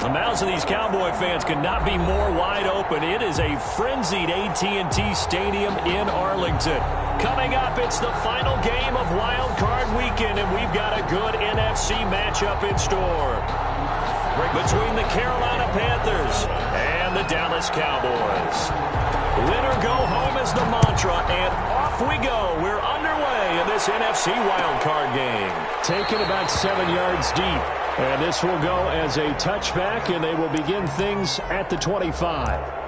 The mouths of these Cowboy fans could not be more wide open. It is a frenzied AT&T Stadium in Arlington. Coming up, it's the final game of Wild Card Weekend, and we've got a good NFC matchup in store between the Carolina Panthers and the Dallas Cowboys. Win or go home is the mantra, and off we go. We're underway in this NFC Wild Card game. Taken about 7 yards deep. And this will go as a touchback, and they will begin things at the 25.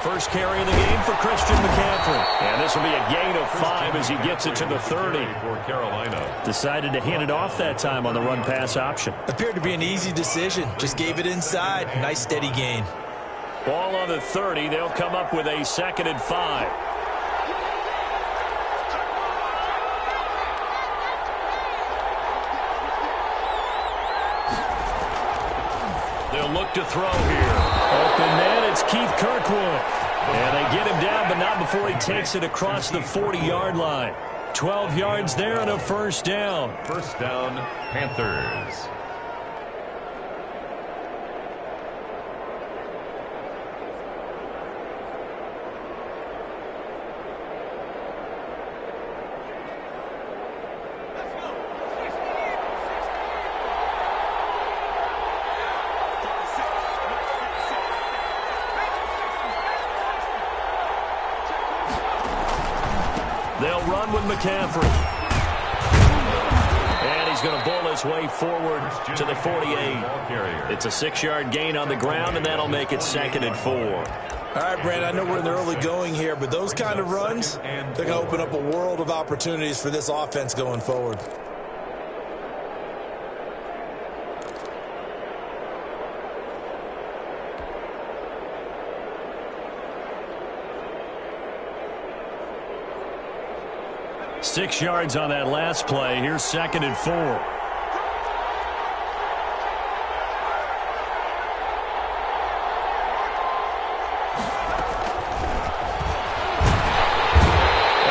First carry of the game for Christian McCaffrey. And this will be a gain of 5 as he gets it to the 30. For Carolina. Decided to hand it off that time on the run-pass option. Appeared to be an easy decision. Just gave it inside. Nice steady gain. Ball on the 30. They'll come up with a 2nd and 5. They'll look to throw here. Open man, it's Keith Kirkwood. And they get him down, but not before he takes it across the 40-yard line. 12 yards there and a first down. First down, Panthers. They'll run with McCaffrey. And he's going to bowl his way forward to the 48. It's a 6-yard gain on the ground, and that'll make it 2nd and 4. All right, Brent, I know we're in the early going here, but those kind of runs, they're going to open up a world of opportunities for this offense going forward. Six yards on that last play. Here's 2nd and 4. And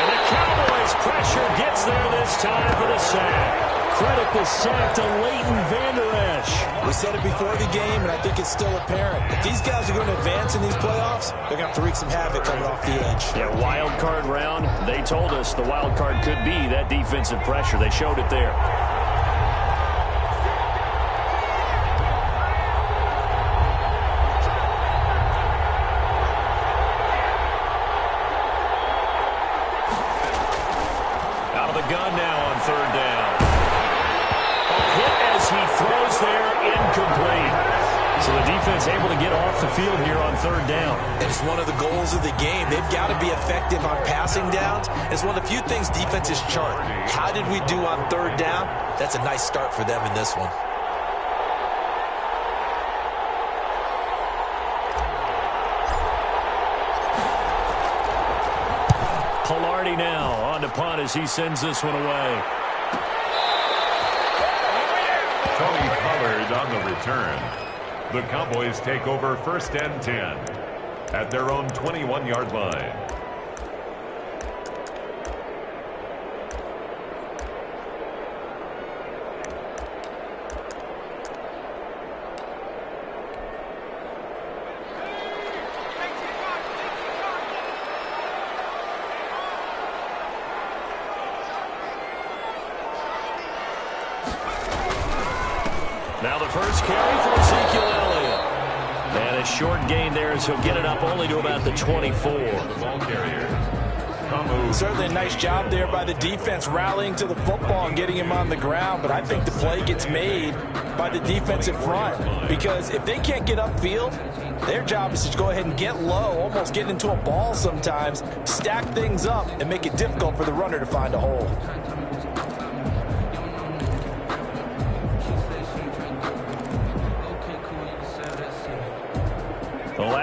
the Cowboys' pressure gets there this time for the sack. Credit the sack to Leighton Vander Esch. We said it before the game, and I think it's still apparent. If these guys are going to advance in these playoffs, they're going to have to wreak some havoc coming off the edge. Yeah, wild card round. They told us the wild card could be that defensive pressure. They showed it there. Out of the gun now on 3rd down. He throws there, incomplete. So the defense able to get off the field here on 3rd down. And it's one of the goals of the game. They've got to be effective on passing downs. It's one of the few things defenses chart. How did we do on 3rd down? That's a nice start for them in this one. Pilardi now on to punt as he sends this one away. Tony Pollard on the return. The Cowboys take over 1st and 10 at their own 21-yard line. Now the first carry for Ezekiel Elliott. And a short gain there as he'll get it up only to about the 24. The ball carrier. Certainly a nice job there by the defense rallying to the football and getting him on the ground, but I think the play gets made by the defense in front, because if they can't get upfield, their job is to go ahead and get low, almost get into a ball sometimes, stack things up, and make it difficult for the runner to find a hole.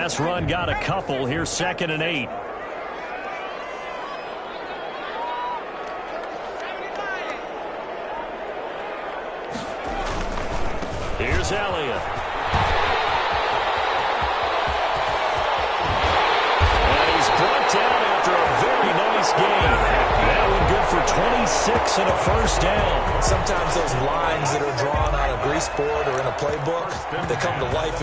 last run got a couple. Here's 2nd and 8. Here's Elliott. And he's brought down after a very nice game. That one good for 26 and a first down. Sometimes those lines that are drawn on a grease board or in a playbook, they come to life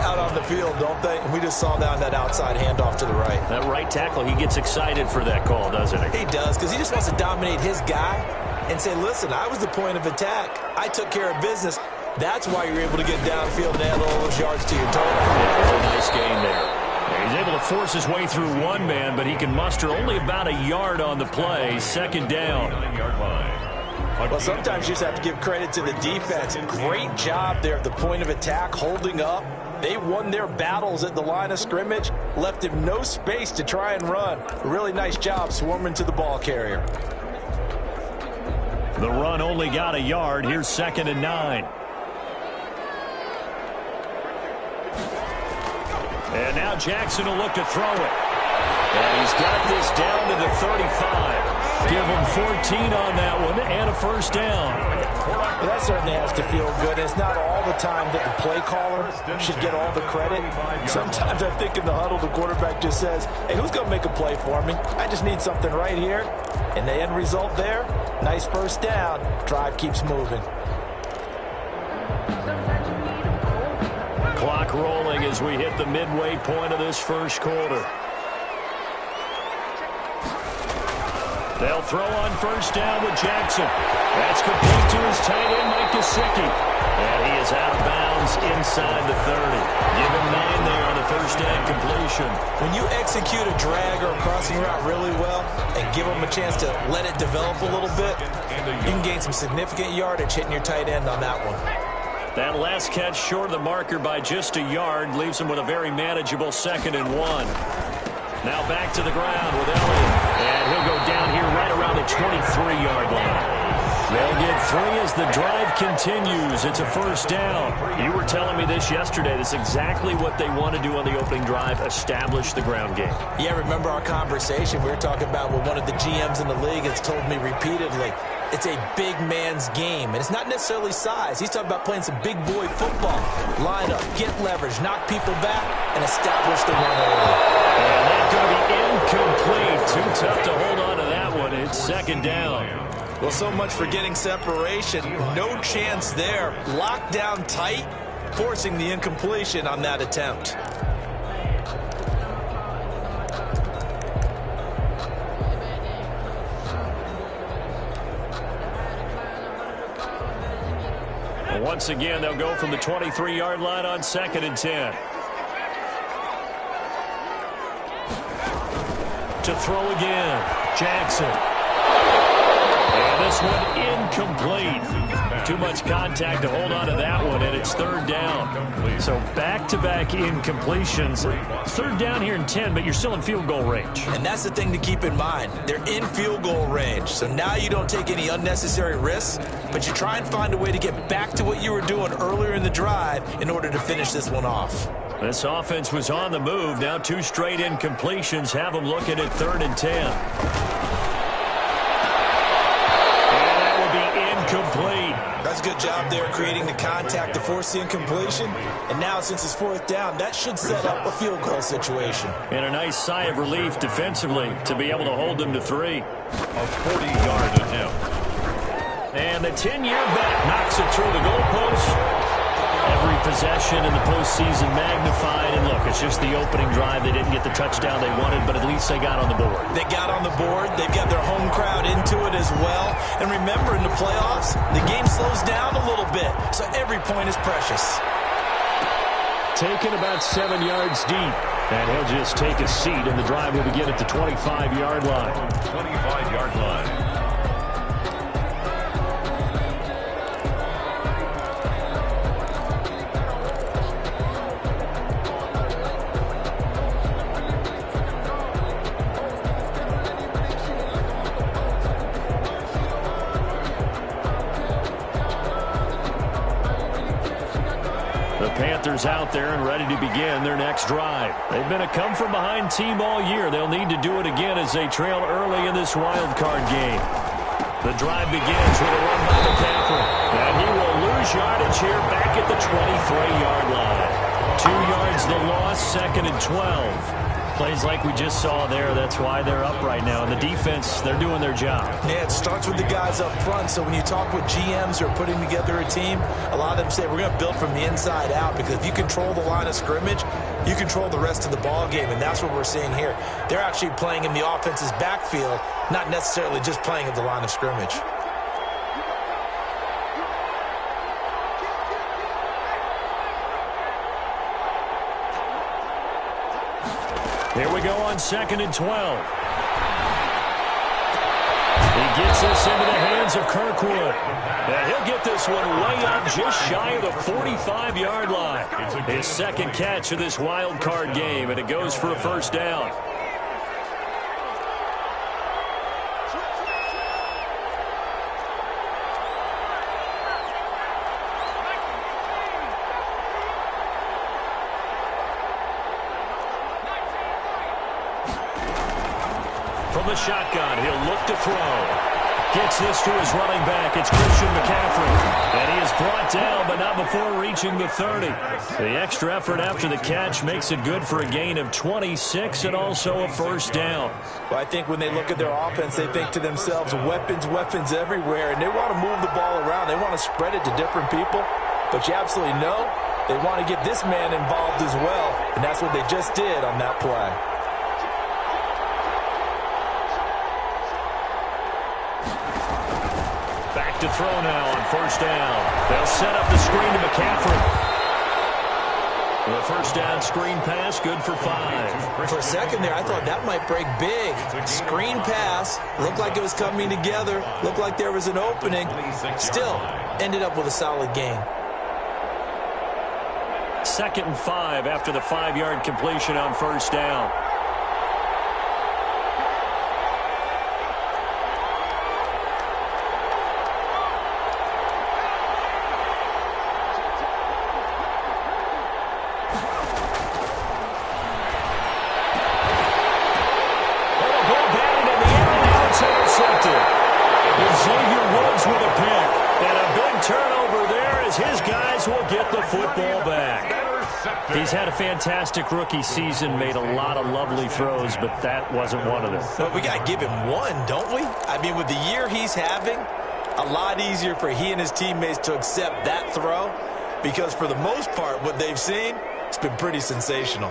out on the field, don't they? And we just saw that on that outside handoff to the right. That right tackle, he gets excited for that call, doesn't he? He does, because he just wants to dominate his guy and say, listen, I was the point of attack. I took care of business. That's why you're able to get downfield and add all those yards to your total. Yeah, really nice game there. He's able to force his way through one man, but he can muster only about a yard on the play. 2nd down. Well, sometimes you just have to give credit to the defense. Great job there at the point of attack, holding up. They won their battles at the line of scrimmage, left him no space to try and run. Really nice job swarming to the ball carrier. The run only got a yard. Here's 2nd and 9. And now Jackson will look to throw it. And he's got this down to the 35. Give him 14 on that one and a first down. Well, that certainly has to feel good. It's not all the time that the play caller should get all the credit. Sometimes I think in the huddle, the quarterback just says, hey, who's going to make a play for me? I just need something right here. And the end result there, nice first down. Drive keeps moving. Clock rolling as we hit the midway point of this first quarter. They'll throw on first down with Jackson. That's complete to his tight end, Mike Gesicki. And he is out of bounds inside the 30. Give him 9 there on the first down completion. When you execute a drag or a crossing route really well and give them a chance to let it develop a little bit, you can gain some significant yardage hitting your tight end on that one. That last catch short of the marker by just a yard leaves him with a very manageable 2nd and 1. Now back to the ground with Elliott. And he'll go down here right around the 23-yard line. They'll get 3 as the drive continues. It's a first down. You were telling me this yesterday. That's exactly what they want to do on the opening drive, establish the ground game. Yeah, remember our conversation? We were talking about what one of the GMs in the league has told me repeatedly. It's a big man's game, and it's not necessarily size. He's talking about playing some big boy football. Line up, get leverage, knock people back, and establish the run early. And that's going to be incomplete. Too tough to hold on to that one. It's 2nd down. Well, so much for getting separation. No chance there. Locked down tight, forcing the incompletion on that attempt. Once again, they'll go from the 23-yard line on 2nd and 10. To throw again, Jackson. And this one incomplete. Too much contact to hold on to that one, and it's 3rd down. So back-to-back incompletions. 3rd down here in 10, but you're still in field goal range. And that's the thing to keep in mind. They're in field goal range. So now you don't take any unnecessary risks, but you try and find a way to get back to what you were doing earlier in the drive in order to finish this one off. This offense was on the move. Now 2 straight incompletions have them looking at 3rd and 10. Complete. That's a good job there creating the contact to force the incompletion. And now since it's 4th down, that should set up a field goal situation. And a nice sigh of relief defensively to be able to hold them to 3. A 40-yard attempt. And the 10-year bet knocks it through the goalpost. Every possession in the postseason magnified. And look, it's just the opening drive. They didn't get the touchdown they wanted, but at least they got on the board. They got on the board. They've got their home crowd into it as well. And remember, in the playoffs, the game slows down a little bit, so every point is precious. Taken about 7 yards deep. And he'll just take a seat, and the drive will begin at the 25-yard line. 25-yard line. The Panthers out there and ready to begin their next drive. They've been a come-from-behind team all year. They'll need to do it again as they trail early in this wild card game. The drive begins with a run by McCaffrey. And he will lose yardage here back at the 23-yard line. 2 yards the loss, 2nd and 12. Plays like we just saw there. That's why they're up right now. And the defense, they're doing their job. Yeah, it starts with the guys up front. So when you talk with GMs who are putting together a team, a lot of them say we're going to build from the inside out, because if you control the line of scrimmage, you control the rest of the ball game, and that's what we're seeing here. They're actually playing in the offense's backfield, not necessarily just playing at the line of scrimmage. Here we go on 2nd and 12. He gets this into the hands of Kirkwood. And he'll get this one way up just shy of the 45-yard line. His second catch of this wild card game, and it goes for a first down. From the shotgun, he'll look to throw. Gets this to his running back. It's Christian McCaffrey. And he is brought down, but not before reaching the 30. The extra effort after the catch makes it good for a gain of 26 and also a first down. Well, I think when they look at their offense, they think to themselves, weapons, weapons everywhere. And they want to move the ball around. They want to spread it to different people. But you absolutely know they want to get this man involved as well. And that's what they just did on that play. Back to throw now on first down. They'll set up the screen to McCaffrey. The first down screen pass, good for 5. For a second there, I thought that might break big. Screen pass, looked like it was coming together, looked like there was an opening. Still, ended up with a solid gain. 2nd and 5 after the 5-yard completion on first down. He's had a fantastic rookie season, made a lot of lovely throws, but that wasn't one of them. But we got to give him one, don't we? I mean, with the year he's having, a lot easier for he and his teammates to accept that throw, because for the most part, what they've seen, it's been pretty sensational.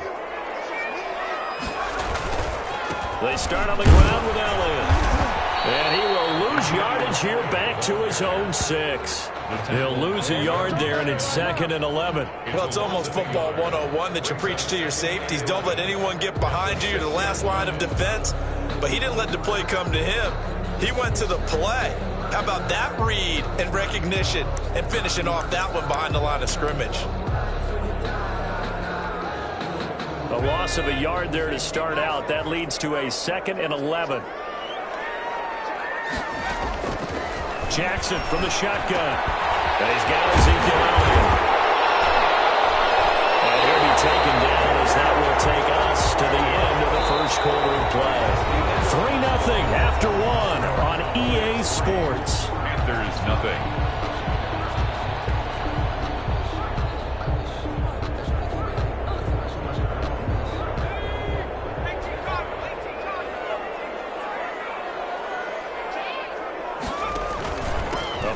They start on the ground with Elliott. And he will lose yardage here back to his own 6. He'll lose a yard there, and it's 2nd and 11. Well, it's almost football 101 that you preach to your safeties. Don't let anyone get behind you. You're the last line of defense. But he didn't let the play come to him. He went to the play. How about that read and recognition and finishing off that one behind the line of scrimmage? A loss of a yard there to start out. That leads to a 2nd and 11. Jackson from the shotgun. And he's got Ezekiel Elliott. And he'll be taken down as that will take us to the end of the first quarter of play. 3-0 after 1 on EA Sports. Panthers nothing.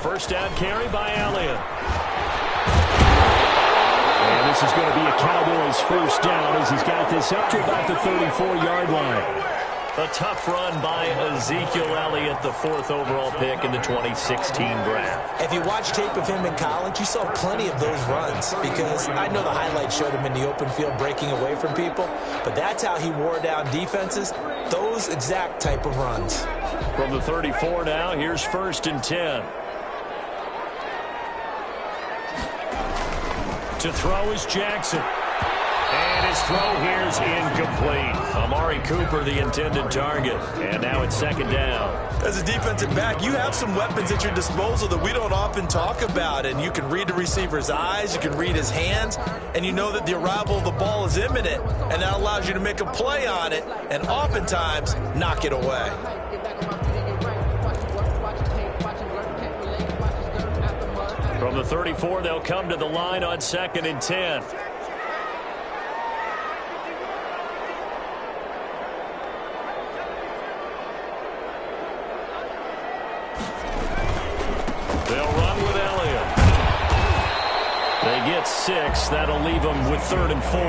First down carry by Elliott. And this is going to be a Cowboys first down as he's got this up to about the 34-yard line. A tough run by Ezekiel Elliott, the 4th overall pick in the 2016 draft. If you watch tape of him in college, you saw plenty of those runs, because I know the highlights showed him in the open field breaking away from people, but that's how he wore down defenses, those exact type of runs. From the 34 now, here's 1st and 10. To throw is Jackson. And his throw here is incomplete. Amari Cooper, the intended target. And now it's second down. As a defensive back, you have some weapons at your disposal that we don't often talk about. And you can read the receiver's eyes, you can read his hands, and you know that the arrival of the ball is imminent. And that allows you to make a play on it and oftentimes knock it away. From the 34, they'll come to the line on 2nd and 10. They'll run with Elliott. They get 6. That'll leave them with 3rd and 4.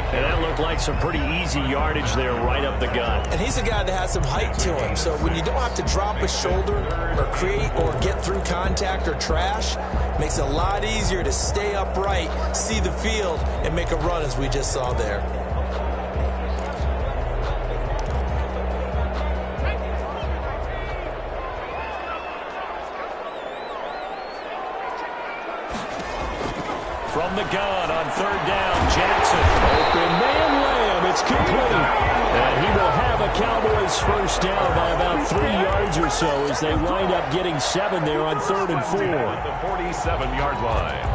And that looked like some pretty easy yardage there right up the gut. And he's a guy that has some height to him. So when you don't have to drop a shoulder or create or get through contact or trash, it makes it a lot easier to stay upright, see the field, and make a run as we just saw there. From the gun on 3rd down, Jackson. Open man lamb. It's complete. And he will have a Cowboys first down by about 3 yards or so as they wind up getting 7 there on 3rd and 4. At the 47-yard line.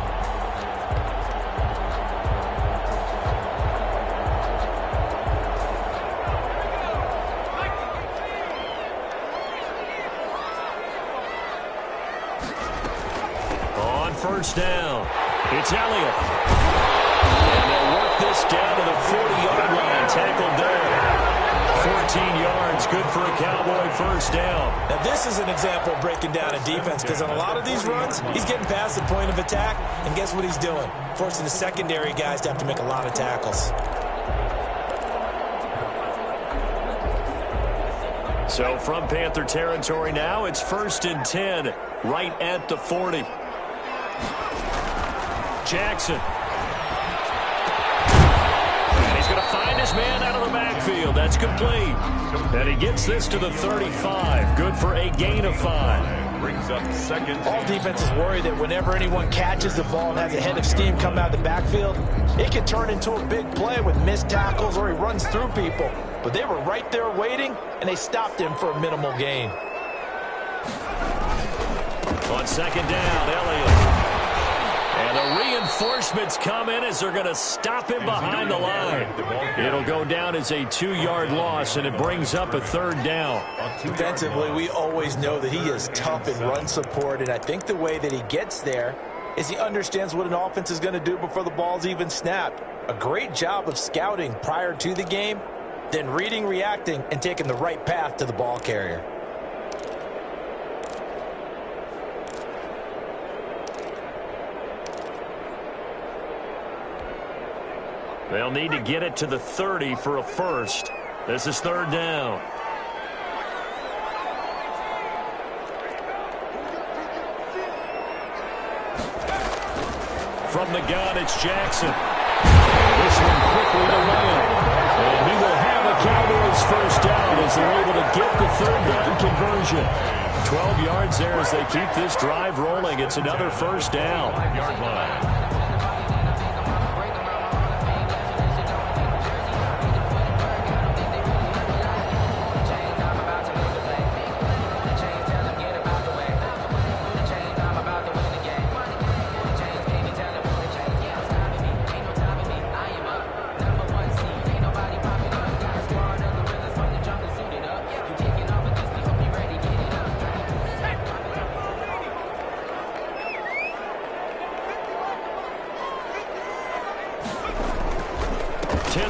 On 1st down, it's Elliott. And they'll work this down to the 40-yard line. Tackled there. 14 yards, good for a Cowboy first down. Now this is an example of breaking down a defense because on a lot of these runs, he's getting past the point of attack, and guess what he's doing? Forcing the secondary guys to have to make a lot of tackles. So from Panther territory now, it's 1st and 10, right at the 40. Jackson. And he's going to find his man out of the backfield. That's complete. And he gets this to the 35. Good for a gain of 5. Brings up 2nd. All defenses worry that whenever anyone catches the ball and has a head of steam come out of the backfield, it can turn into a big play with missed tackles or he runs through people. But they were right there waiting, and they stopped him for a minimal gain. On 2nd down, Elliott. And the reinforcements come in as they're going to stop him behind the line. It'll go down as a 2-yard loss, and it brings up a 3rd down. Defensively, we always know that he is tough in run support, and I think the way that he gets there is he understands what an offense is going to do before the ball's even snapped. A great job of scouting prior to the game, then reading, reacting, and taking the right path to the ball carrier. They'll need to get it to the 30 for a first. This is 3rd down. From the gun, it's Jackson. This one quickly to Lamb. And he will have a Cowboys first down as they're able to get the 3rd down conversion. 12 yards there as they keep this drive rolling. It's another first down. 5-yard line.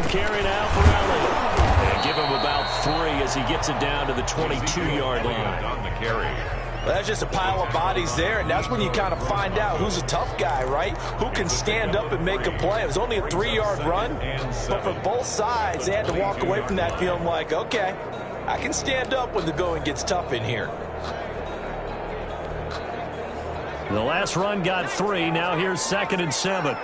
Carry now for Elliott. And give him about 3 as he gets it down to the 22-yard line. On the carry. Well, that's just a pile of bodies there, and that's when you kind of find out who's a tough guy, right? Who can stand up and make a play. It was only a 3-yard run, but for both sides, they had to walk away from that feeling like, okay, I can stand up when the going gets tough in here. The last run got 3. Now here's 2nd and 7.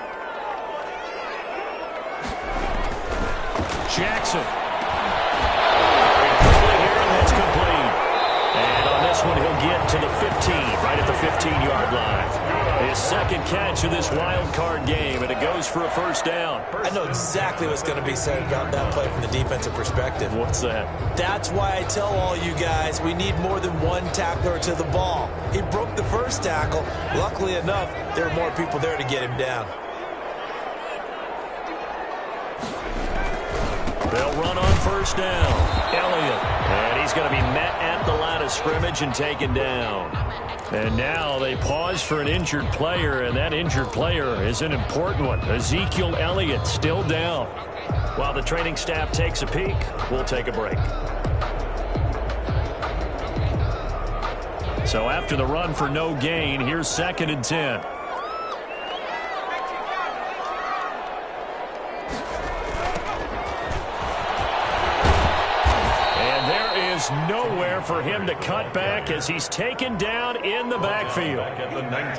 Jackson. Here, and that's complete. And on this one, he'll get to the 15, right at the 15-yard line. His 2nd catch of this wild card game, and it goes goes for a first down. I know exactly what's going to be said about that play from the defensive perspective. What's that? That's why I tell all you guys we need more than one tackler to the ball. He broke the first tackle. Luckily enough, there were more people there to get him down. They'll run on first down. Elliott. And he's going to be met at the line of scrimmage and taken down. And now they pause for an injured player, and that injured player is an important one. Ezekiel Elliott still down. While the training staff takes a peek, we'll take a break. So after the run for no gain, here's 2nd and 10. Nowhere for him to cut back as he's taken down in the backfield.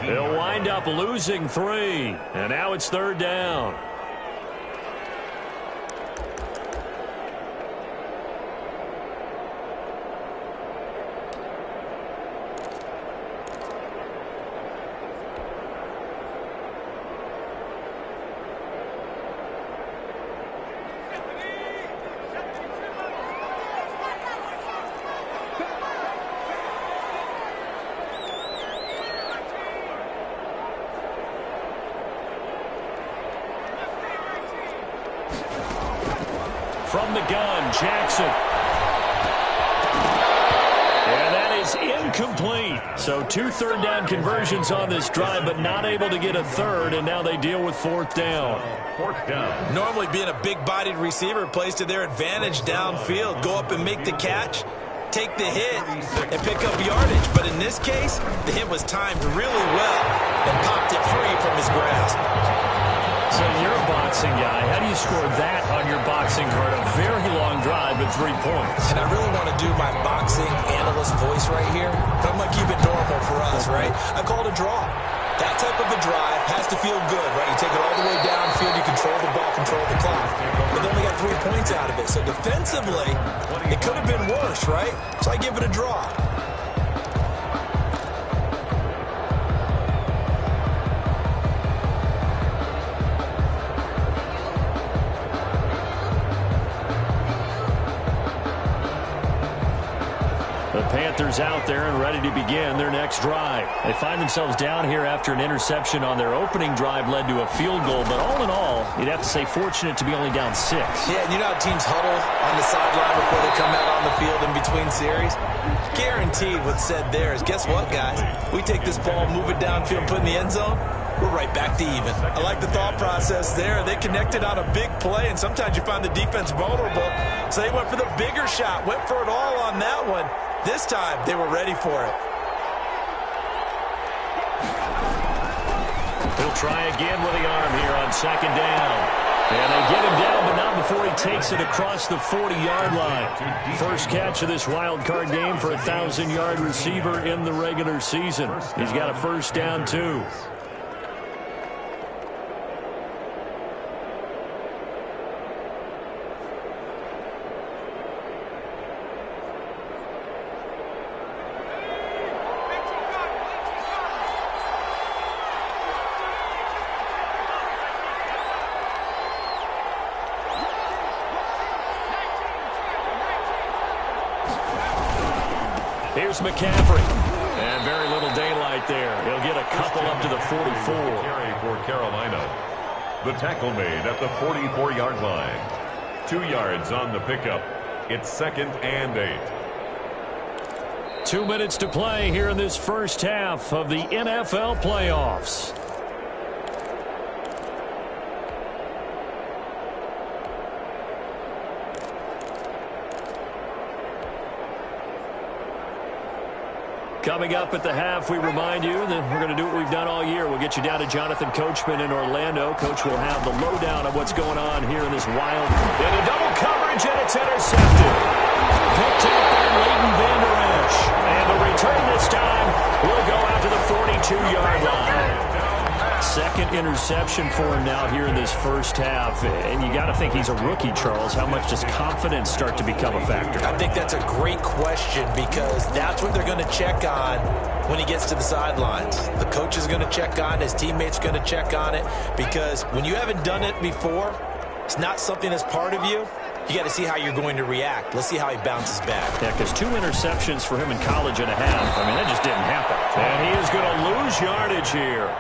They'll wind up losing 3, and now it's 3rd down. From the gun, Jackson. And that is incomplete. So 2 third-down conversions on this drive, but not able to get a third, and now they deal with 4th down. 4th down. Normally being a big-bodied receiver plays to their advantage downfield. Go up and make the catch, take the hit, and pick up yardage. But in this case, the hit was timed really well and popped it free from his grasp. So you're a boxing guy. How do you score that on your boxing card? A very long drive, but 3 points. And I really want to do my boxing analyst voice right here, but I'm going to keep it normal for us, right? I call it a draw. That type of a drive has to feel good, right? You take it all the way downfield, you control the ball, control the clock. But they only got 3 points out of it. So defensively, it could have been worse, right? So I give it a draw. Panthers out there and ready to begin their next drive. They find themselves down here after an interception on their opening drive led to a field goal. But all in all, you'd have to say fortunate to be only down 6. Yeah, and you know how teams huddle on the sideline before they come out on the field in between series? Guaranteed what's said there is, guess what, guys? We take this ball, move it downfield, put it in the end zone, we're right back to even. I like the thought process there. They connected on a big play, and sometimes you find the defense vulnerable. So they went for the bigger shot, went for it all on that one. This time, they were ready for it. He'll try again with the arm here on 2nd down. And they get him down, but not before he takes it across the 40-yard line. First catch of this wild card game for a 1,000-yard receiver in the regular season. He's got a first down, too. Here's McCaffrey. And very little daylight there. He'll get a couple up to the 44. Carry for Carolina. The tackle made at the 44-yard line. 2 yards on the pickup. It's 2nd and 8. 2 minutes to play here in this first half of the NFL playoffs. Coming up at the half, we remind you that we're going to do what we've done all year. We'll get you down to Jonathan Coachman in Orlando. Coach will have the lowdown of what's going on here in this wild. In a double coverage, and it's intercepted. Picked up by Leighton Vander Esch. And the return this time will go out to the 42-yard line. Second interception for him now here in this first half. And you got to think he's a rookie, Charles. How much does confidence start to become a factor? I think that's a great question because that's what they're going to check on when he gets to the sidelines. The coach is going to check on it. His teammates are going to check on it, because when you haven't done it before, it's not something that's part of you. You got to see how you're going to react. Let's see how he bounces back. Yeah, because 2 interceptions for him in college and a half. I mean, that just didn't happen. And he is going to lose yardage here.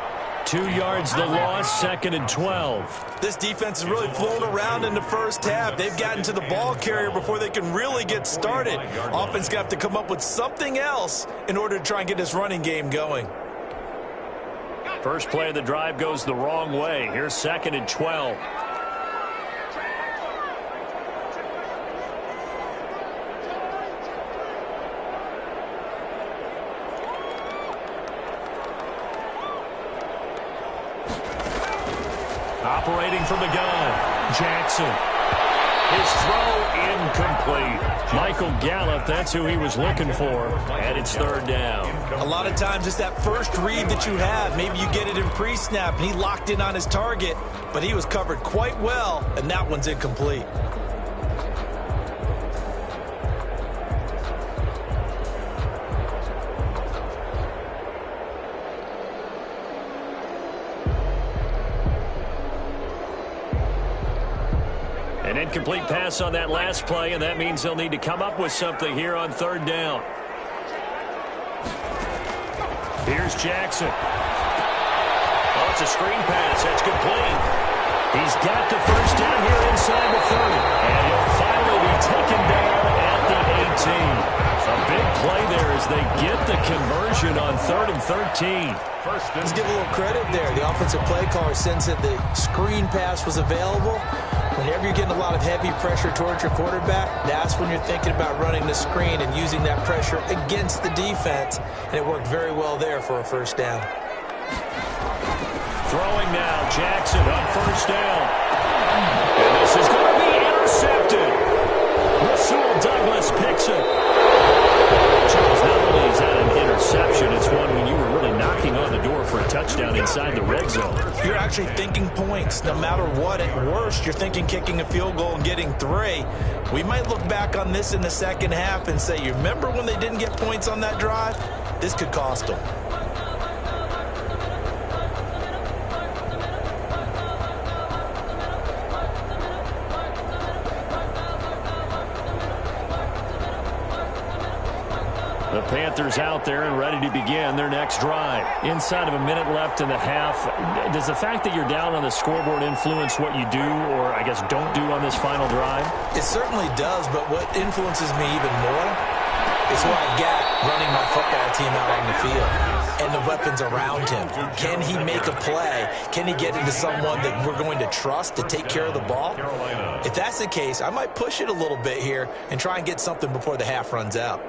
2 yards the loss, 2nd and 12. This defense has really flown around in the first half. They've gotten to the ball carrier before they can really get started. Offense going to have to come up with something else in order to try and get this running game going. First play of the drive goes the wrong way. Here's 2nd and 12. Operating from the gun, Jackson. His throw incomplete. Michael Gallup, that's who he was looking for, and it's 3rd down. A lot of times it's that first read that you have. Maybe you get it in pre-snap, and he locked in on his target, but he was covered quite well, and that one's incomplete. An incomplete pass on that last play, and that means they'll need to come up with something here on 3rd down. Here's Jackson. Oh, it's a screen pass. That's complete. He's got the first down here inside the 30. And he'll finally be taken down at the 18. A big play there as they get the conversion on 3rd and 13. Let's give a little credit there. The offensive play caller sensed that the screen pass was available. Whenever you're getting a lot of heavy pressure towards your quarterback, that's when you're thinking about running the screen and using that pressure against the defense. And it worked very well there for a first down. Throwing now, Jackson on 1st down. And this is going to be intercepted. Rasul Douglas picks it. Charles, not only is that an interception, it's one when you were really knocking on the door for a touchdown inside the red zone. You're actually thinking points. No matter what, at worst, you're thinking kicking a field goal and getting 3. We might look back on this in the second half and say, you remember when they didn't get points on that drive? This could cost them. The Panthers out there and ready to begin their next drive. Inside of a minute left in the half, does the fact that you're down on the scoreboard influence what you do, or I guess don't do on this final drive? It certainly does, but what influences me even more is who I've got running my football team out on the field and the weapons around him. Can he make a play? Can he get into someone that we're going to trust to take care of the ball? If that's the case, I might push it a little bit here and try and get something before the half runs out.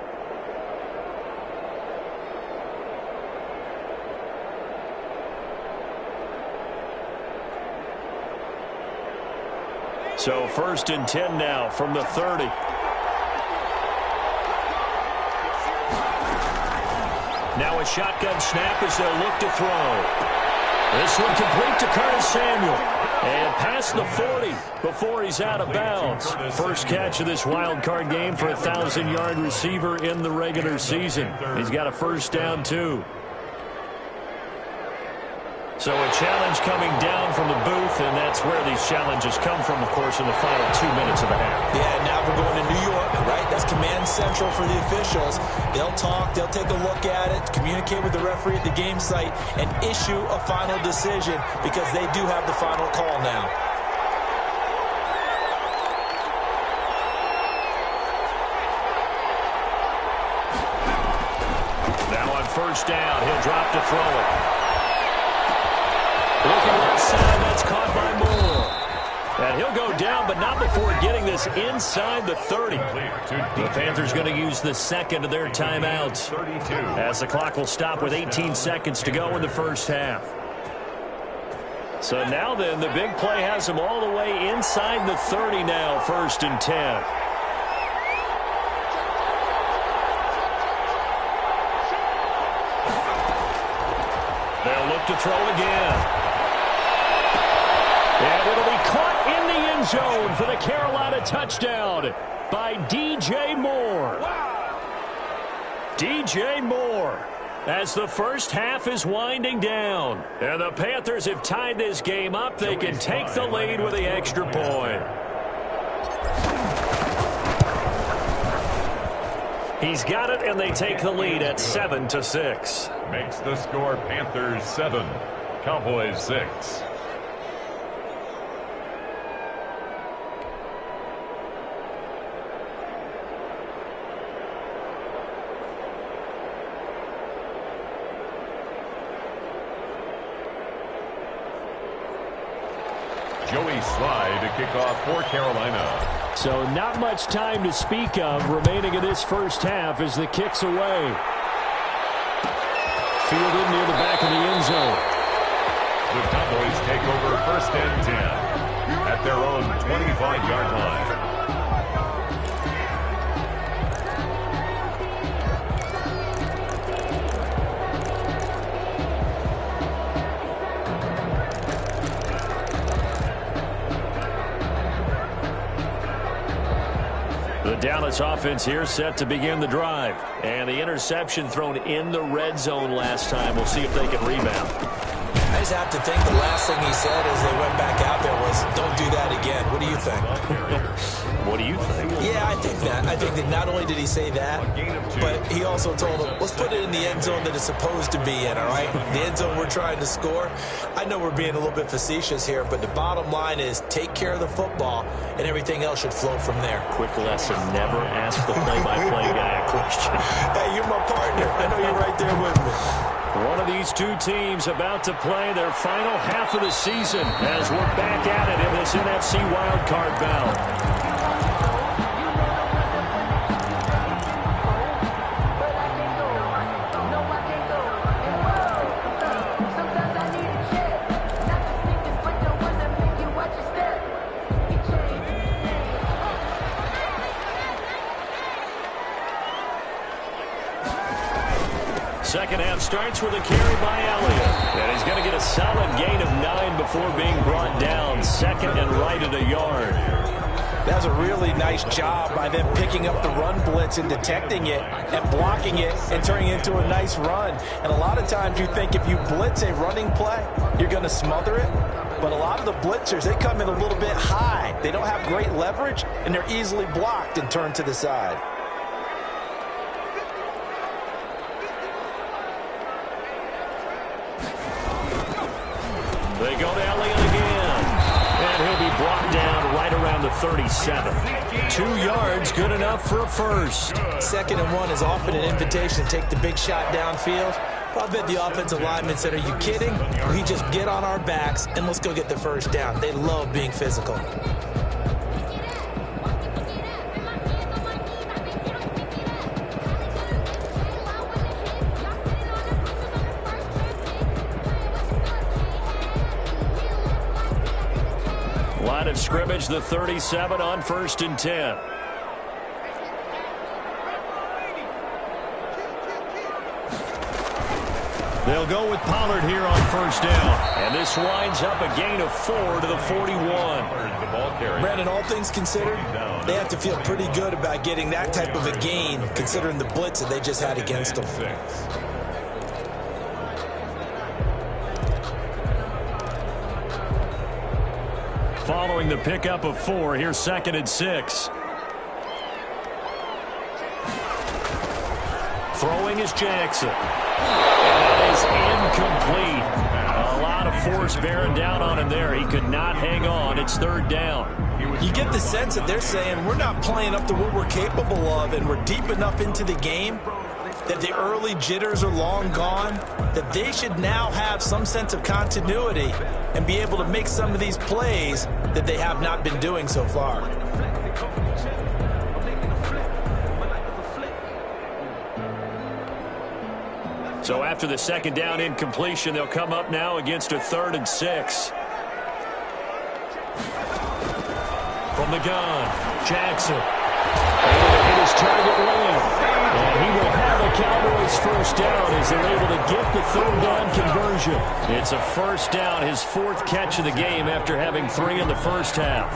So 1st and 10 now from the 30. Now a shotgun snap as they'll look to throw. This one complete to Curtis Samuel. And past the 40 before he's out of bounds. First catch of this wild card game for a 1,000-yard receiver in the regular season. He's got a first down, too. So a challenge coming down from the booth, and that's where these challenges come from, of course, in the final 2 minutes of the half. Yeah, now we're going to New York, right? That's command central for the officials. They'll talk, they'll take a look at it, communicate with the referee at the game site, and issue a final decision because they do have the final call now. Now on first down, he'll drop to throw it. Looking left side, that's caught by Moore. And he'll go down, but not before getting this inside the 30. The Panthers going to use the second of their timeouts as the clock will stop with 18 seconds to go in the first half. So now then, the big play has them all the way inside the 30 now, 1st and 10. They'll look to throw again. And it'll be caught in the end zone for the Carolina touchdown by DJ Moore. DJ Moore. as the first half is winding down. And the Panthers have tied this game up. They can take the lead with the extra point. He's got it, and they take the lead at 7-6. Makes the score Panthers 7, Cowboys 6. Joey Slye to kick off for Carolina. So not much time to speak of remaining in this first half as the kick's away. Fielded near the back of the end zone. The Cowboys take over 1st and 10 at their own 25-yard line. The Dallas offense here set to begin the drive. And the interception thrown in the red zone last time. We'll see if they can rebound. I just have to think the last thing he said as they went back out there was, don't do that again. What do you think? What do you think? Yeah, I think that. I think that not only did he say that, but he also told them, let's put it in the end zone that it's supposed to be in, all right? The end zone we're trying to score. I know we're being a little bit facetious here, but the bottom line is take care of the football, and everything else should flow from there. Quick lesson, never ask the play-by-play guy a question. Hey, you're my partner. I know you're right there with me. One of these two teams about to play their final half of the season as we're back at it in this NFC wildcard bout. Second half starts with a carry by Elliott. And he's going to get a solid gain of 9 before being brought down. Second and right at a yard. That was a really nice job by them picking up the run blitz and detecting it and blocking it and turning it into a nice run. And a lot of times you think if you blitz a running play, you're going to smother it. But a lot of the blitzers, they come in a little bit high. They don't have great leverage, and they're easily blocked and turned to the side. They go to Elliott again. And he'll be brought down right around the 37. 2 yards, good enough for a first. 2nd and 1 is often an invitation to take the big shot downfield. I bet the offensive linemen said, are you kidding? We just get on our backs and let's go get the first down. They love being physical. Line of scrimmage, the 37 on 1st and 10. They'll go with Pollard here on 1st down. And this winds up a gain of 4 to the 41. Brandon, all things considered, they have to feel pretty good about getting that type of a gain, considering the blitz that they just had against them. Following the pickup of 4, here's 2nd and 6. Throwing is Jackson. And that is incomplete. A lot of force bearing down on him there. He could not hang on. It's 3rd down. You get the sense that they're saying we're not playing up to what we're capable of, and we're deep enough into the game that the early jitters are long gone, that they should now have some sense of continuity and be able to make some of these plays that they have not been doing so far. So after the 2nd down incompletion, they'll come up now against a 3rd and 6. From the gun, Jackson. Able to hit his target lane. And he will have a Cowboys first down as they're able to get the 3rd down conversion. It's a first down, his 4th catch of the game after having 3 in the first half.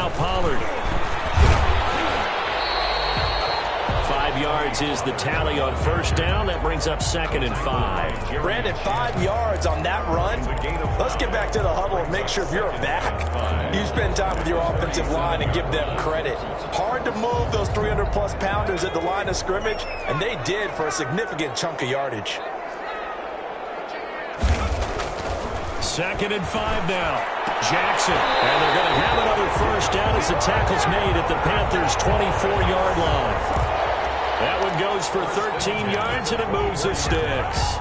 now Pollard. 5 yards is the tally on first down. That brings up 2nd and 5. Brandon, 5 yards on that run. Let's get back to the huddle and make sure if you're back, you spend time with your offensive line and give them credit. Hard to move those 300-plus pounders at the line of scrimmage, and they did for a significant chunk of yardage. 2nd and 5 now. Jackson. And they're going to have another first down as the tackle's made at the Panthers' 24-yard line. That one goes for 13 yards, and it moves the sticks.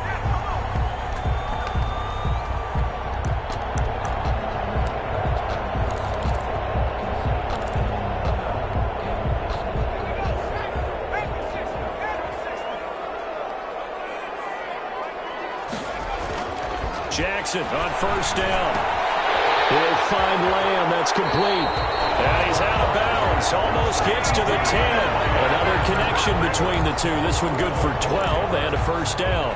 Jackson on first down. He'll find Lamb. That's complete. And he's out of bounds. Almost gets to the 10. Another connection between the two. This one good for 12 and a first down.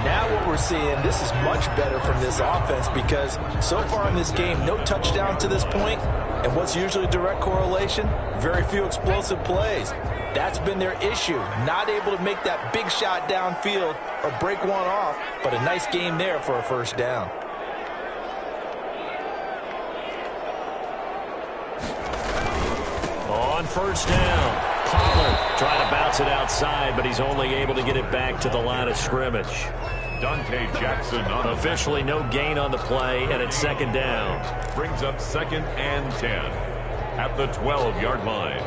Now what we're seeing, this is much better from this offense because so far in this game, no touchdown to this point. And what's usually direct correlation? Very few explosive plays. That's been their issue. Not able to make that big shot downfield or break one off, but a nice game there for a first down. On first down, Pollard trying to bounce it outside, but he's only able to get it back to the line of scrimmage. Dante Jackson on officially no gain on the play, and it's 2nd down. Brings up 2nd and 10 at the 12-yard line.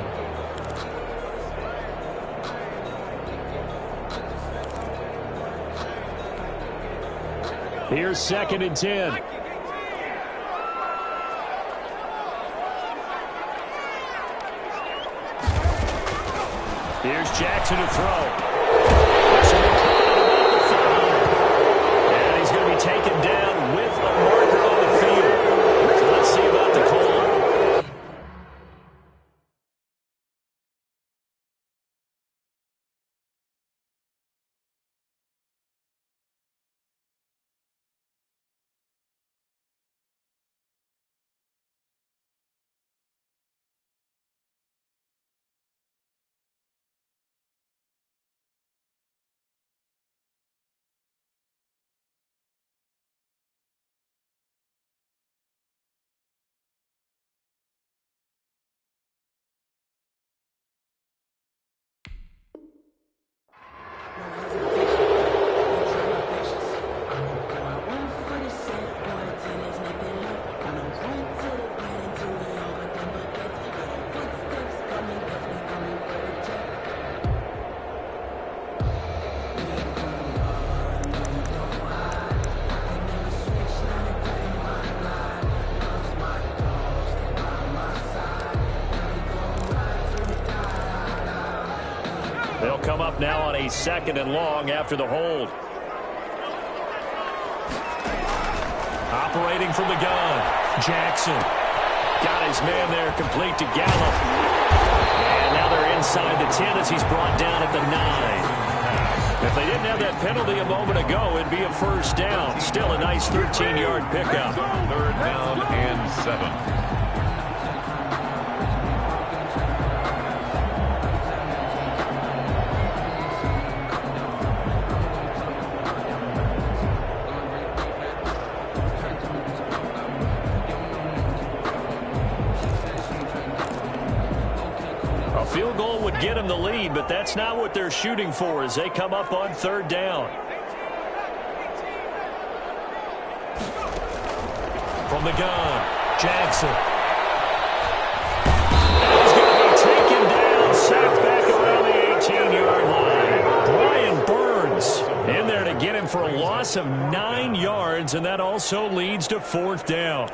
Here's 2nd and 10. Here's Jackson to throw. And he's going to be taken down with a marker on the field. So let's see about the call. They'll come up now on a 2nd and long after the hold. Operating from the gun, Jackson. Got his man there, complete to Gallup. And now they're inside the 10 as he's brought down at the 9. If they didn't have that penalty a moment ago, it'd be a first down. Still a nice 13-yard pickup. 3rd down and 7. Field goal would get them the lead, but that's not what they're shooting for as they come up on 3rd down. From the gun, Jackson. He's going to be taken down, sacked back around the 18-yard line. Brian Burns in there to get him for a loss of 9 yards, and that also leads to 4th down.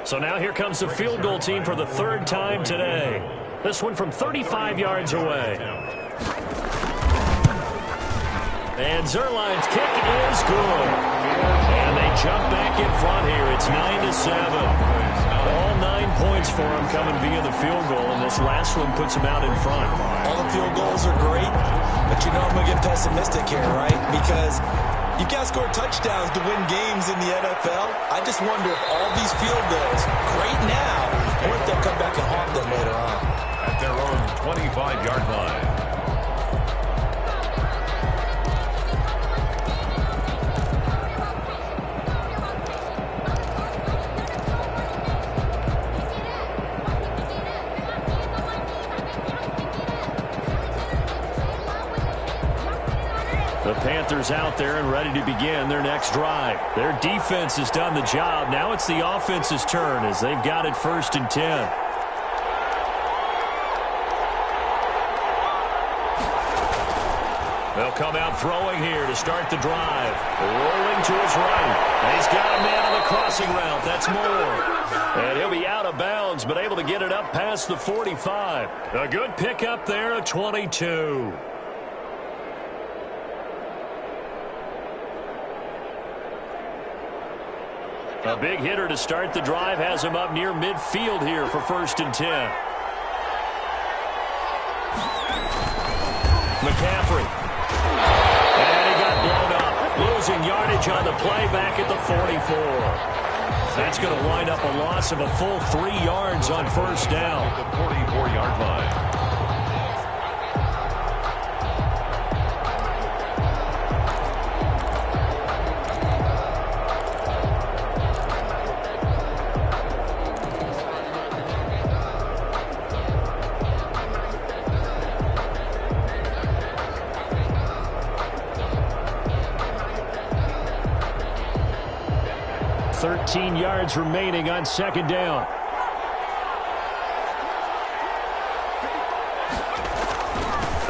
So now here comes the field goal team for the 3rd time today. This one from 35 yards away. And Zerline's kick is good. And they jump back in front here. It's 9-7. All 9 points for them coming via the field goal, and this last one puts them out in front. All the field goals are great, but you know I'm going to get pessimistic here, right? Because You can't score touchdowns to win games in the NFL. I just wonder if all these field goals, great now, or if they'll come back and haunt them later on. At their own 25-yard line. The Panthers out there and ready to begin their next drive. Their defense has done the job. Now it's the offense's turn as they've got it 1st and 10. They'll come out throwing here to start the drive. Rolling to his right. He's got a man on the crossing route. That's Moore. And he'll be out of bounds, but able to get it up past the 45. A good pickup there at 22. A big hitter to start the drive has him up near midfield here for 1st and 10. McCaffrey. And he got blown up. Losing yardage on the play back at the 44. That's going to wind up a loss of a full 3 yards on 1st down. The 44-yard line. Yards remaining on 2nd down.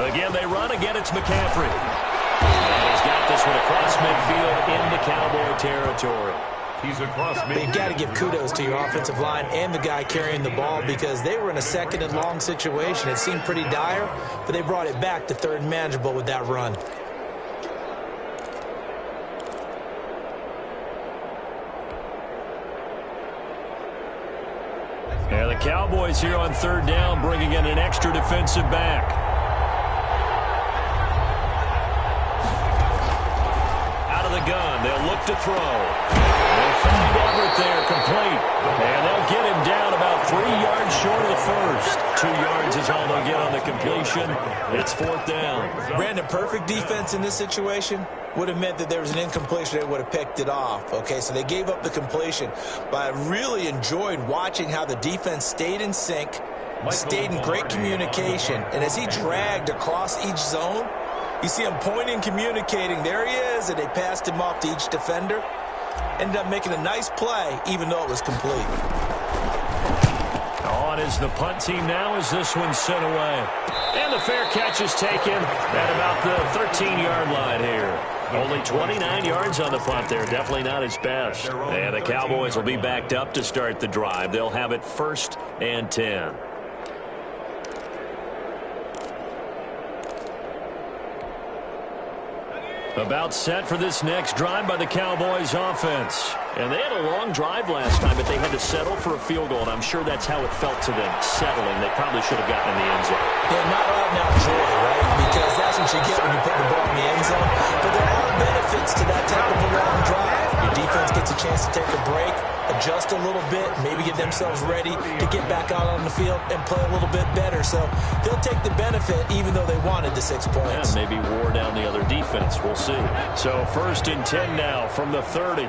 Again, they run. Again, it's McCaffrey. And he's got this one across midfield into Cowboy territory. He's across midfield. You've got to give kudos to your offensive line and the guy carrying the ball because they were in a 2nd and long situation. It seemed pretty dire, but they brought it back to 3rd and manageable with that run. And the Cowboys here on 3rd down bringing in an extra defensive back. Out of the gun, they'll look to throw. They'll find Everett there, complete. And they'll get him down about 3 yards short of the 1st. 2 yards is all they'll get on the completion. It's 4th down. Brandon, perfect defense in this situation would have meant that there was an incompletion. They would have picked it off. Okay, so they gave up the completion. But I really enjoyed watching how the defense stayed in sync, stayed in great communication. And as he dragged across each zone, you see him pointing, communicating. There he is, and they passed him off to each defender. Ended up making a nice play, even though it was complete. On is the punt team now as this one's sent away. And the fair catch is taken at about the 13-yard line here. Only 29 yards on the punt there. Definitely not his best. And the Cowboys will be backed up to start the drive. They'll have it 1st and 10. About set for this next drive by the Cowboys offense. And they had a long drive last time, but they had to settle for a field goal, and I'm sure that's how it felt to them, settling. They probably should have gotten in the end zone. Yeah, not out now joy, right? Because that's what you get when you put the ball in the end zone. But there are benefits to that type of a long drive. Your defense gets a chance to take a break, adjust a little bit, maybe get themselves ready to get back out on the field and play a little bit better. So they'll take the benefit even though they wanted the 6 points. Yeah, maybe wore down the other defense. We'll see. So 1st and 10 now from the 30.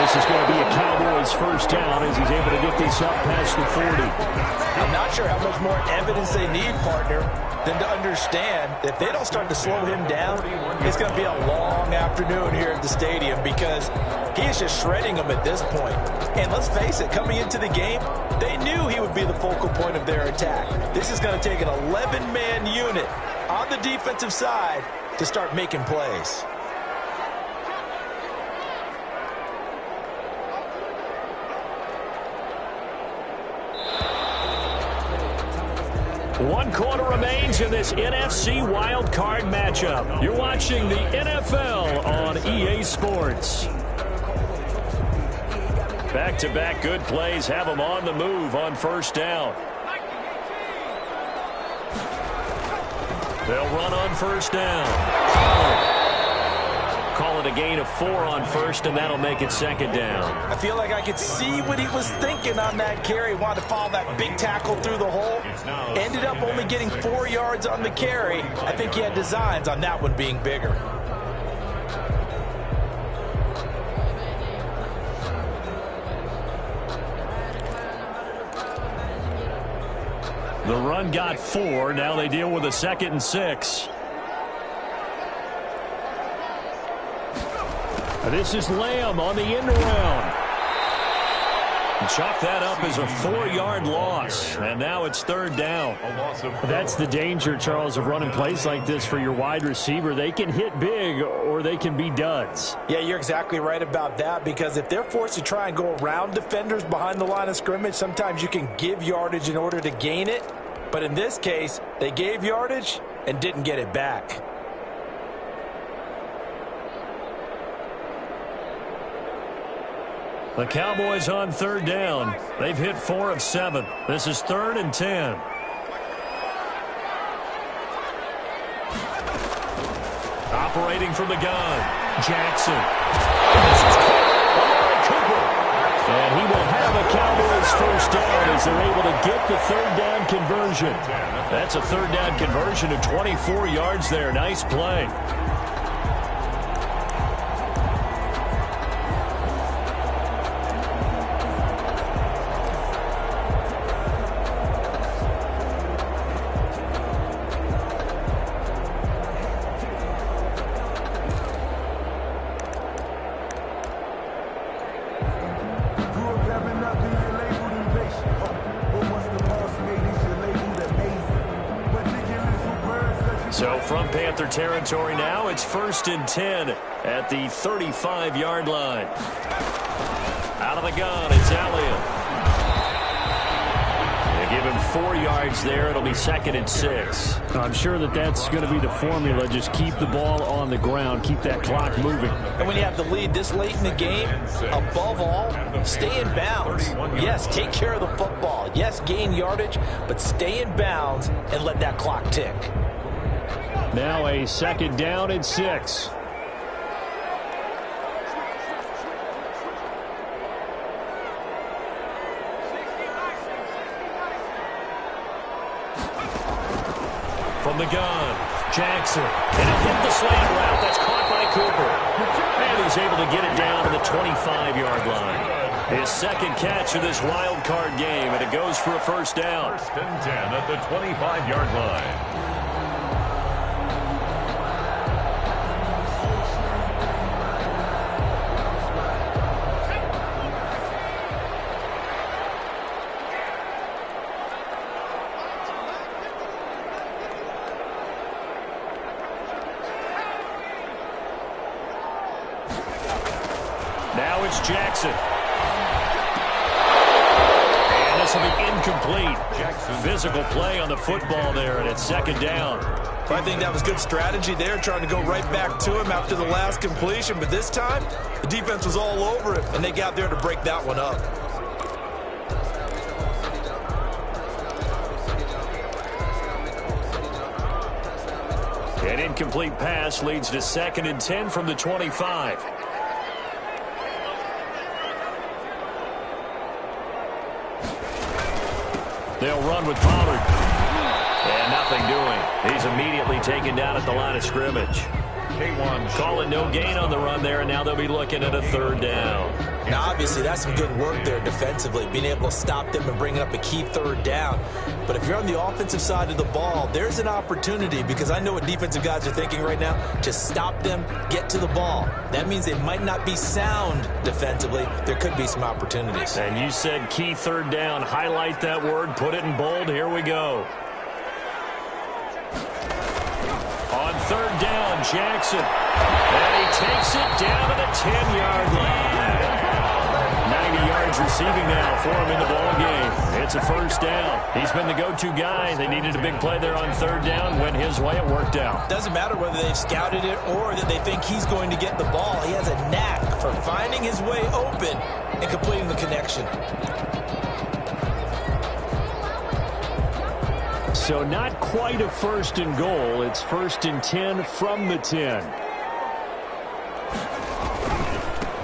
This is going to be a Cowboys 1st down as he's able to get this up past the 40. I'm not sure how much more evidence they need, partner, than to understand that if they don't start to slow him down, it's going to be a long afternoon here at the stadium because he is just shredding them at this point. And let's face it, coming into the game, they knew he would be the focal point of their attack. This is going to take an 11-man unit on the defensive side to start making plays. One quarter remains in this NFC wildcard matchup. You're watching the NFL on EA Sports. Back-to-back good plays have them on the move on first down. They'll run on first down. Call it a gain of 4 on first, and that'll make it second down. I feel like I could see what he was thinking on that carry. Wanted to follow that big tackle through the hole. Ended up only getting 4 yards on the carry. I think he had designs on that one being bigger. The run got 4. Now they deal with a 2nd and 6. This is Lamb on the end around. Chalk that up as a 4-yard loss. And now it's third down. That's the danger, Charles, of running plays like this for your wide receiver. They can hit big or they can be duds. Yeah, you're exactly right about that, because if they're forced to try and go around defenders behind the line of scrimmage, sometimes you can give yardage in order to gain it. But in this case, they gave yardage and didn't get it back. The Cowboys on third down. They've hit 4 of 7. This is 3rd and 10. Operating from the gun, Jackson. This is Cooper. And he will have a Cowboys first down as they're able to get the third down conversion. That's a third down conversion of 24 yards there. Nice play. So from Panther territory now, it's 1st and 10 at the 35-yard line. Out of the gun, it's Elliott. They give him 4 yards there. It'll be 2nd and 6. I'm sure that's going to be the formula. Just keep the ball on the ground. Keep that clock moving. And when you have the lead this late in the game, above all, stay in bounds. Yes, take care of the football. Yes, gain yardage, but stay in bounds and let that clock tick. Now a 2nd down and 6. From the gun, Jackson. And it hit the slant route. That's caught by Cooper. And he's able to get it down to the 25-yard line. His 2nd catch of this wild card game, and it goes for a first down. 1st and 10 at the 25-yard line. Now it's Jackson. And this will be incomplete. Physical play on the football there, and it's 2nd down. I think that was good strategy there, trying to go right back to him after the last completion. But this time, the defense was all over it, and they got there to break that one up. An incomplete pass leads to 2nd and 10 from the 25. They'll run with Pollard. And nothing doing. He's immediately taken down at the line of scrimmage. Call it no gain on the run there, and now they'll be looking at a 3rd down. Now, obviously, that's some good work there defensively, being able to stop them and bringing up a key 3rd down. But if you're on the offensive side of the ball, there's an opportunity, because I know what defensive guys are thinking right now. Just stop them, get to the ball. That means they might not be sound defensively. There could be some opportunities. And you said key 3rd down. Highlight that word, put it in bold. Here we go. On 3rd down, Jackson. And he takes it down to the 10-yard line. 90 yards receiving now for him in the ball game. It's a first down. He's been the go-to guy. They needed a big play there on third down. Went his way. It worked out. Doesn't matter whether they've scouted it or that they think he's going to get the ball. He has a knack for finding his way open and completing the connection. So not quite a first and goal. It's first and 10 from the 10.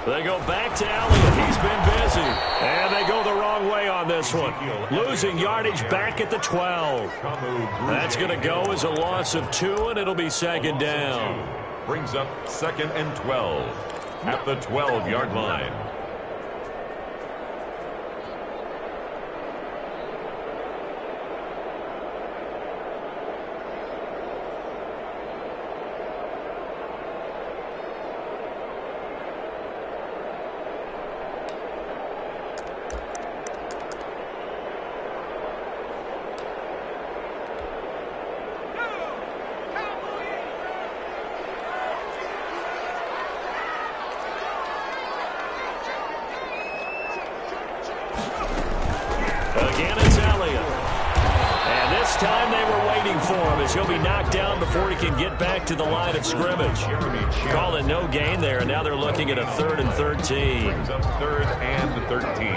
They go back to Elliott. He's been busy. And they go the wrong way on this one. Losing yardage back at the 12. That's going to go as a loss of 2, and it'll be second down. Brings up second and 12 at the 12-yard line. Again, it's Elliott. And this time they were waiting for him as he'll be knocked down before he can get back to the line of scrimmage. Call it no gain there, and now they're looking at a 3rd and 13. Brings up 3rd and 13.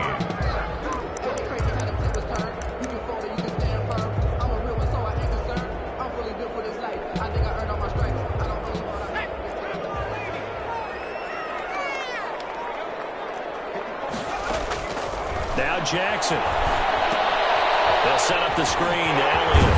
Now Jackson. They'll set up the screen to Elliott.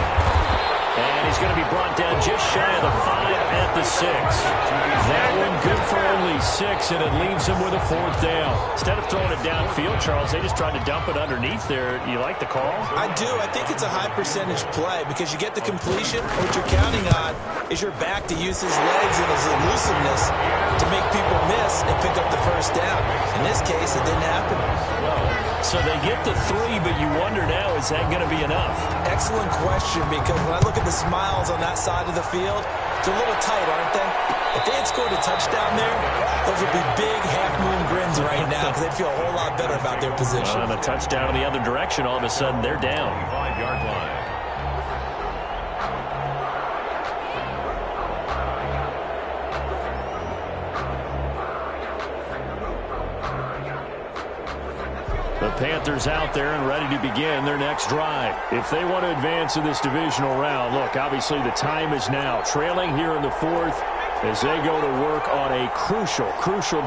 And he's going to be brought down just shy of the 5 at the 6. That one good for only 6, and it leaves him with a 4th down. Instead of throwing it downfield, Charles, they just tried to dump it underneath there. You like the call? I do. I think it's a high-percentage play because you get the completion. What you're counting on is your back to use his legs and his elusiveness to make people miss and pick up the first down. In this case, it didn't happen. So they get the 3, but you wonder now, is that going to be enough? Excellent question, because when I look at the smiles on that side of the field, they're a little tight, aren't they? If they had scored a touchdown there, those would be big half-moon grins right now because they'd feel a whole lot better about their position. On a touchdown in the other direction, all of a sudden they're down. 5-yard line. The Panthers out there and ready to begin their next drive. If they want to advance in this divisional round, look, obviously the time is now. Trailing here in the 4th as they go to work on a crucial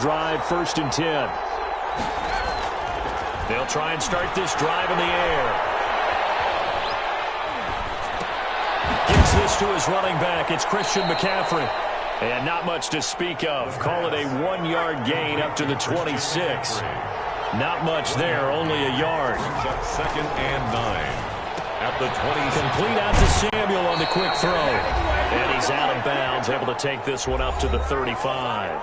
drive, 1st and 10. They'll try and start this drive in the air. Gives this to his running back. It's Christian McCaffrey. And not much to speak of. Call it a 1-yard gain up to the 26. Not much there, only a yard. Second and 9 at the 20. Complete out to Samuel on the quick throw. And he's out of bounds, able to take this one up to the 35.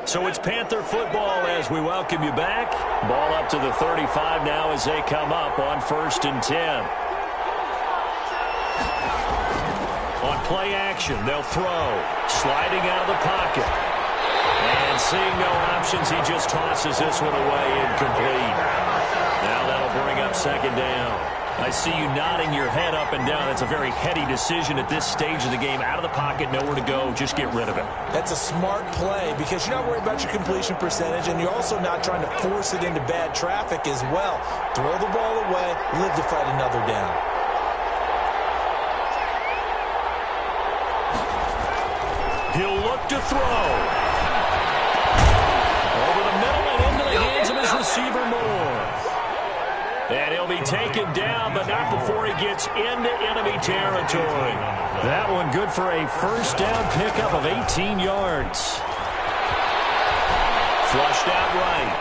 So it's Panther football as we welcome you back. Ball up to the 35 now as they come up on 1st and 10. On play action, they'll throw. Sliding out of the pocket. And seeing no options, he just tosses this one away incomplete. Now that'll bring up 2nd down. I see you nodding your head up and down. That's a very heady decision at this stage of the game. Out of the pocket, nowhere to go. Just get rid of it. That's a smart play because you're not worried about your completion percentage, and you're also not trying to force it into bad traffic as well. Throw the ball away, live to fight another down. He'll look to throw. Over the middle and into the hands of his receiver Moore. And he'll be taken down, but not before he gets into enemy territory. That one good for a 1st down pickup of 18 yards. Flushed out right.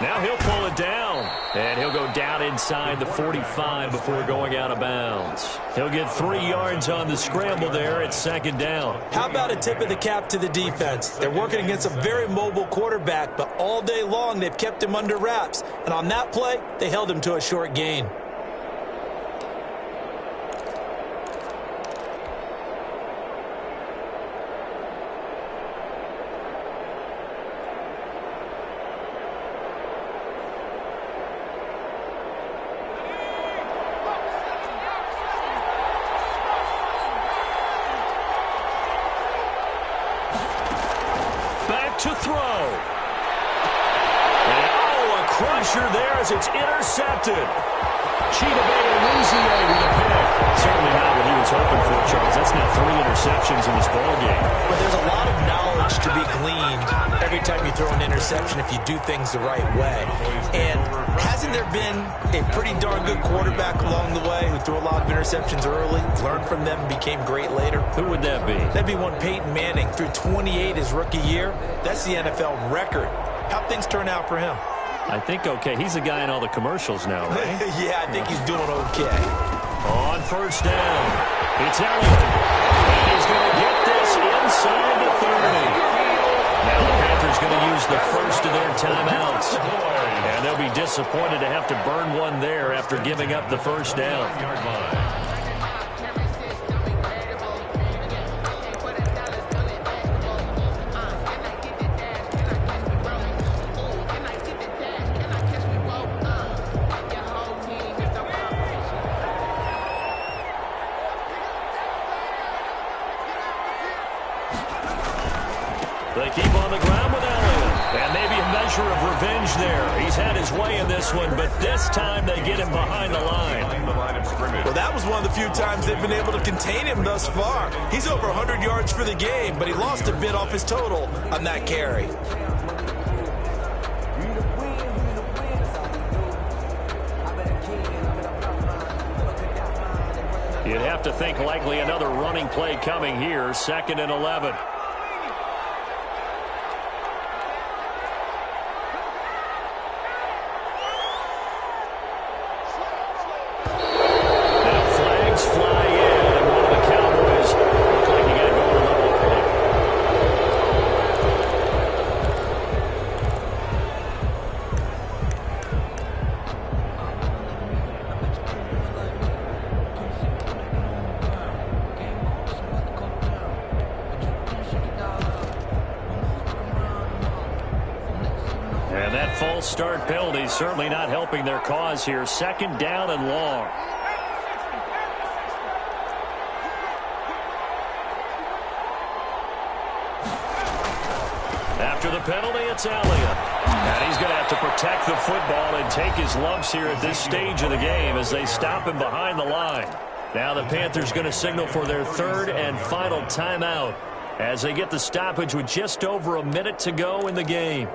Now he'll pull it down, and he'll go down inside the 45 before going out of bounds. He'll get 3 yards on the scramble there at second down. How about a tip of the cap to the defense? They're working against a very mobile quarterback, but all day long they've kept him under wraps. And on that play, they held him to a short gain. To throw. And, a crusher there as it's intercepted. Chidobe with the pick. Certainly not what he was hoping for, Charles. That's now 3 interceptions in this ballgame. But there's a lot of knowledge to be gleaned every time you throw an interception if you do things the right way. And hasn't there been a pretty darn good quarterback along the way who threw a lot of interceptions early, learned from them, and became great later? Who would that be? That'd be one Peyton Manning. Threw 28 his rookie year. That's the NFL record. How'd things turn out for him? I think okay. He's the guy in all the commercials now, right? Yeah, I think he's doing okay. On first down, it's Elliott. And he's going to get this inside the 30. Now the Panthers going to use the first of their timeouts. And they'll be disappointed to have to burn one there after giving up the first down. They keep on the ground with Elliott. And maybe a measure of revenge there. He's had his way in this one, but this time they get him behind the line. Well, that was one of the few times they've been able to contain him thus far. He's over 100 yards for the game, but he lost a bit off his total on that carry. You'd have to think likely another running play coming here, 2nd and 11. Fly in, and one of the Cowboys look like he got going a little early. And that false start penalty certainly not helping their cause here. 2nd down and long. After the penalty, it's Elliott. And he's going to have to protect the football and take his lumps here at this stage of the game as they stop him behind the line. Now the Panthers going to signal for their 3rd and final timeout as they get the stoppage with just over a minute to go in the game.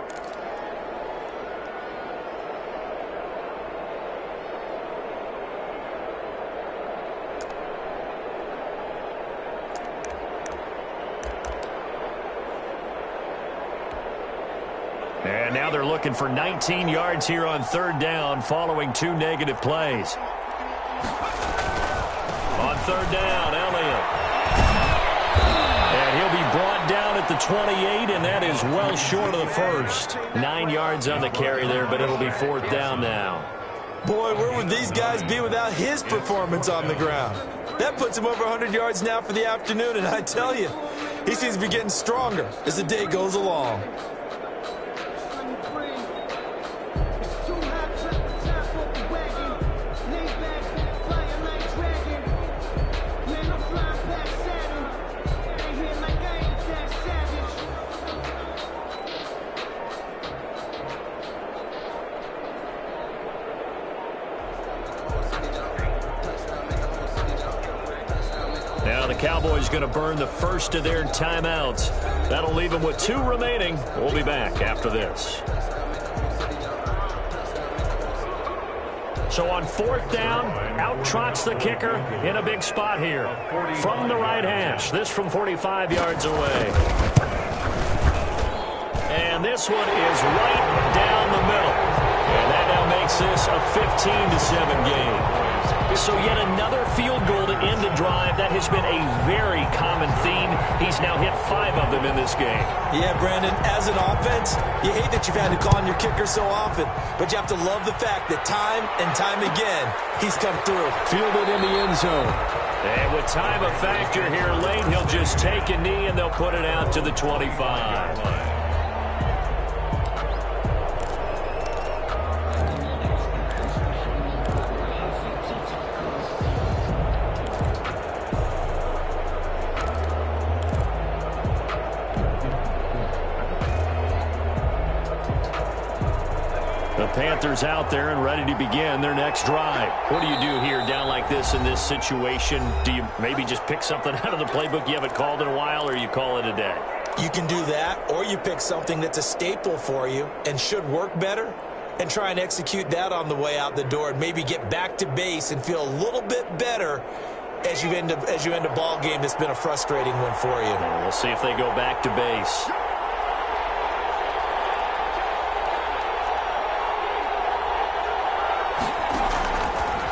And now they're looking for 19 yards here on 3rd down following 2 negative plays. On 3rd down, Elliott. And he'll be brought down at the 28, and that is well short of the first. 9 yards on the carry there, but it'll be 4th down now. Boy, where would these guys be without his performance on the ground? That puts him over 100 yards now for the afternoon, and I tell you, he seems to be getting stronger as the day goes along. Now the Cowboys going to burn the first of their timeouts. That'll leave them with 2 remaining. We'll be back after this. So on 4th down, out trots the kicker in a big spot here. From the right hash, this from 45 yards away. And this one is right down the middle. And that now makes this a 15-7 game. So yet another field goal to end the drive. That has been a very common theme. He's now hit 5 of them in this game. Yeah, Brandon, as an offense, you hate that you've had to call on your kicker so often, but you have to love the fact that time and time again, he's come through. Fielded in the end zone. And with time a factor here late, he'll just take a knee and they'll put it out to the 25. The Panthers out there and ready to begin their next drive. What do you do here down like this in this situation? Do you maybe just pick something out of the playbook you haven't called in a while, or you call it a day? You can do that, or you pick something that's a staple for you and should work better and try and execute that on the way out the door and maybe get back to base and feel a little bit better as you end a ball game that's been a frustrating one for you. Well, we'll see if they go back to base.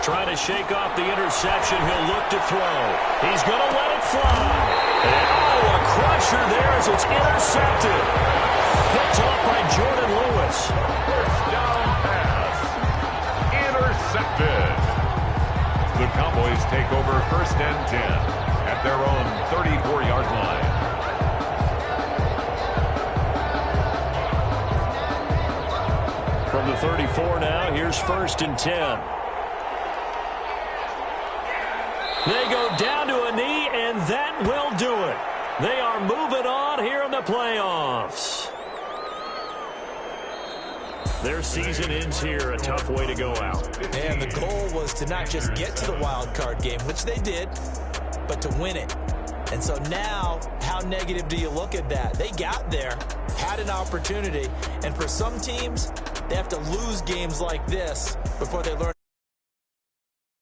Trying to shake off the interception. He'll look to throw. He's going to let it fly. And, a crusher there as it's intercepted. Picked off by Jordan Lewis. First down pass. Intercepted. The Cowboys take over 1st and 10 at their own 34-yard line. From the 34 now, here's 1st and 10. They go down to a knee, and that will do it. They are moving on here in the playoffs. Their season ends here, a tough way to go out. And the goal was to not just get to the wild card game, which they did, but to win it. And so now, how negative do you look at that? They got there, had an opportunity, and for some teams, they have to lose games like this before they learn